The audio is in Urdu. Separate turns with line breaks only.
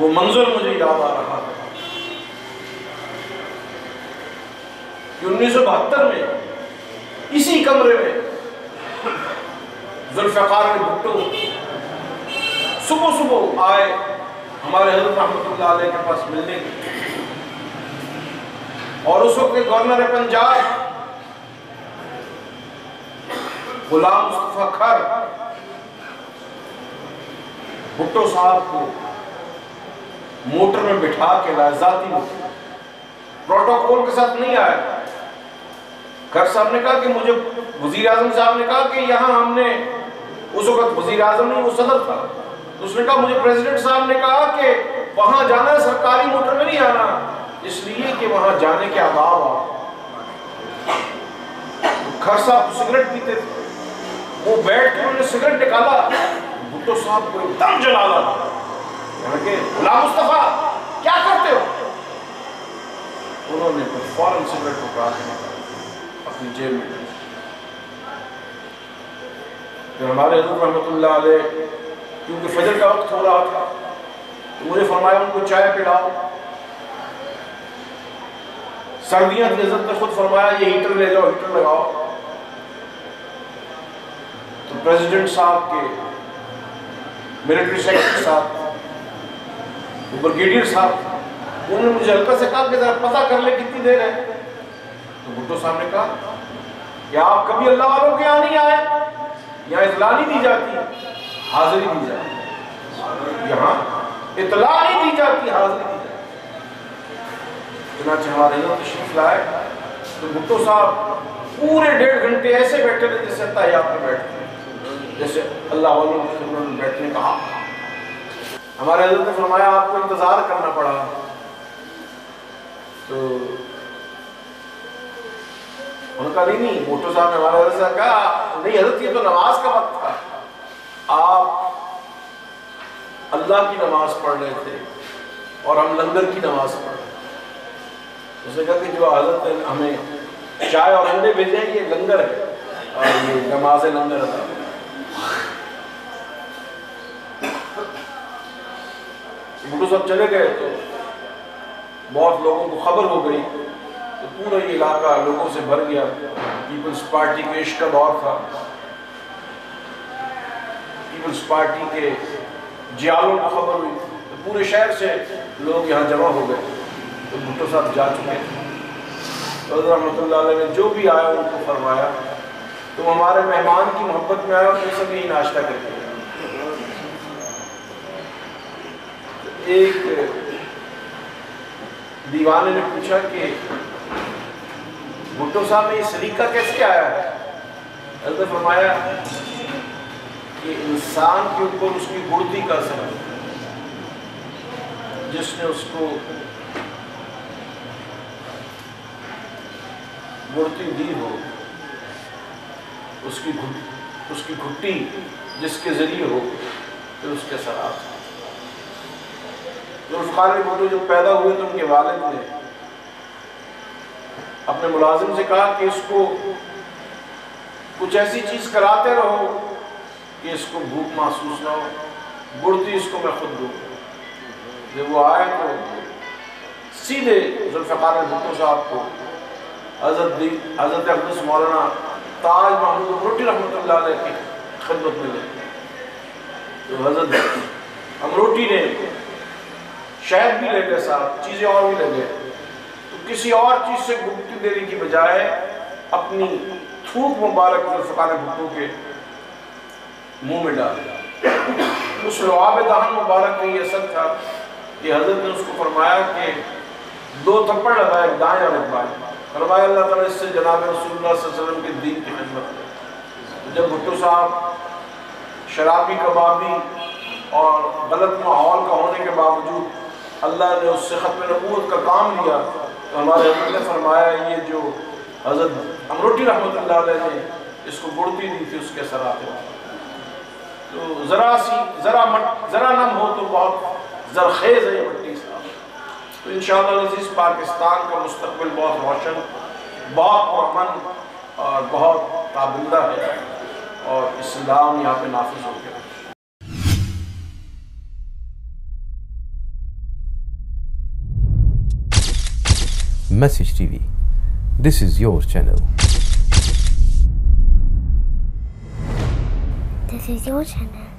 وہ منظر مجھے یاد آ رہا ہے کہ 1972 میں اسی کمرے میں ذوالفقار بھٹو صبح صبح آئے ہمارے حضرت رحمۃ اللہ علیہ کے پاس ملنے کے، اور اس وقت گورنر پنجاب غلام مصطفیٰ کھر بھٹو صاحب کو موٹر میں بٹھا کے لائے، ذاتی پروٹوکول کے ساتھ نہیں آئے۔ کھر صاحب نے کہا کہ مجھے وزیر اعظم صاحب نے کہا کہ یہاں ہم نے، اس وقت وزیر اعظم نہیں وہ صدر تھا، اس نے کہا مجھے پریزیڈنٹ صاحب نے کہا کہ وہاں جانا ہے، سرکاری موٹر میں نہیں آنا، اس لیے کہ وہاں جانے کے آداب آ۔ کھر صاحب سگریٹ پیتے تھے، وہ بیٹھ کے انہوں نے سگریٹ نکالا، بھٹو صاحب کو ایک دم جلالا، یعنی کہ غلام مصطفیٰ کیا کرتے ہو؟ انہوں نے فوراً سگریٹ کو کاٹ کے اپنی جیب میں ڈالی۔ پھر ہمارے حضرت رحمۃ اللہ علیہ کیونکہ فجر کا وقت ہو رہا تھا تو مجھے فرمایا ان کو چائے پلاؤ۔ سردیاں تھی، حضرت نے خود فرمایا یہ ہیٹر لے جاؤ، ہیٹر لگاؤ۔ تو پریزیڈنٹ صاحب کے ملٹری سیکرٹری صاحب، وہ بریگیڈیئر صاحب، انہوں نے مجھے ہلکا سے کہا کہ ذرا پتہ کر لے کتنی دیر ہے۔ تو بھٹو صاحب نے کہا کہ آپ کبھی اللہ والوں کے یہاں نہیں آئے، یہاں اطلاع نہیں دی جاتی، حاضری دی جاتی، یہاں اطلاع نہیں دی جاتی، حاضری دی جاتی۔ چنانچہ ہمارے یہاں تشریف لائے تو بھٹو صاحب پورے 1.5 گھنٹے ایسے بیٹھے تھے جیسے تحیات میں بیٹھتے ہیں، جیسے اللہ والوں کی خدمت میں بیٹھنے کا۔ ہمارے حضرت نے فرمایا آپ کو انتظار کرنا پڑا۔ تو انہوں نے کہا نہیں، بھٹو صاحب نے ہمارے حضرت سے کہا نہیں حضرت یہ تو نماز کا وقت تھا، آپ اللہ کی نماز پڑھ رہے تھے اور ہم لنگر کی نماز پڑھ رہے تھے۔ اس نے کہا کہ جو حضرت نے ہمیں چائے اور انڈے بھیجے ہیں یہ لنگر ہے اور یہ نماز لنگر ادا۔ بھٹو صاحب چلے گئے تو بہت لوگوں کو خبر ہو گئی، تو پورا یہ علاقہ لوگوں سے بھر گیا۔ پیپلز پارٹی کے عشق کا دور تھا، پیپلز پارٹی کے جیالوں کو خبر ہوئی تو پورے شہر سے لوگ یہاں جمع ہو گئے۔ تو بھٹو صاحب جا چکے تھے، تو حضرت رحمۃ اللہ علیہ نے جو بھی آیا ان کو فرمایا تم ہمارے مہمان کی محبت میں آئے اور تم سب یہی ناشتہ کرتے ہیں۔ ایک دیوانے نے پوچھا کہ بھٹو صاحب میں یہ سلیقہ کیسے آیا ہے؟ حضرت نے فرمایا کہ انسان کے اوپر اس کی گڑتی کا اثر ہے، جس نے اس کو گڑتی دی ہو، اس کی گھٹی جس کے ذریعے ہو، پھر اس کے اثرات۔ ذوالفقار بھٹو جب پیدا ہوئے تو ان کے والد نے اپنے ملازم سے کہا کہ اس کو کچھ ایسی چیز کراتے رہو کہ اس کو بھوک محسوس نہ ہو، گڑتی اس کو میں خود دوں۔ جب وہ آئے تو سیدھے ذوالفقار بھٹو صاحب کو حضرت اقدس مولانا تاج محمود امروٹی رحمۃ اللہ علیہ کی خدمت میں لے۔ تو حضرت امروٹی نے شہد بھی لے گئے، ساتھ چیزیں اور بھی لے گئے، تو کسی اور چیز سے گڑتی دینے کی بجائے اپنی تھوک مبارک ذوالفقار بھٹو کے منہ میں ڈال دیا۔ اس لعاب دہن مبارک کا یہ اثر تھا کہ حضرت نے اس کو فرمایا کہ 2 تھپڑ لگائے، ایک دائیں اور ایک بائیں، فرمایا اللہ تعالیٰ اس سے جناب رسول اللہ صلی اللہ علیہ وسلم کے دین کی خدمت کرے۔ جب بھٹو صاحب شرابی کبابی اور غلط ماحول کا ہونے کے باوجود اللہ نے اس سے ختم نبوت کا کام لیا، تو ہمارے حضرت نے فرمایا یہ جو حضرت امروٹی رحمۃ اللہ علیہ نے اس کو گڑتی دی تھی اس کے اثرات ہیں۔ تو ذرا نم ہو تو بہت زرخیز ہے یہ مٹی صاحب۔ تو انشاءاللہ عزیز پاکستان کا مستقبل بہت روشن، بہت پرامن اور بہت تابندہ ہے، اور اسلام یہاں پہ نافذ ہو گیا۔
Message TV. This is your channel.
This is your channel.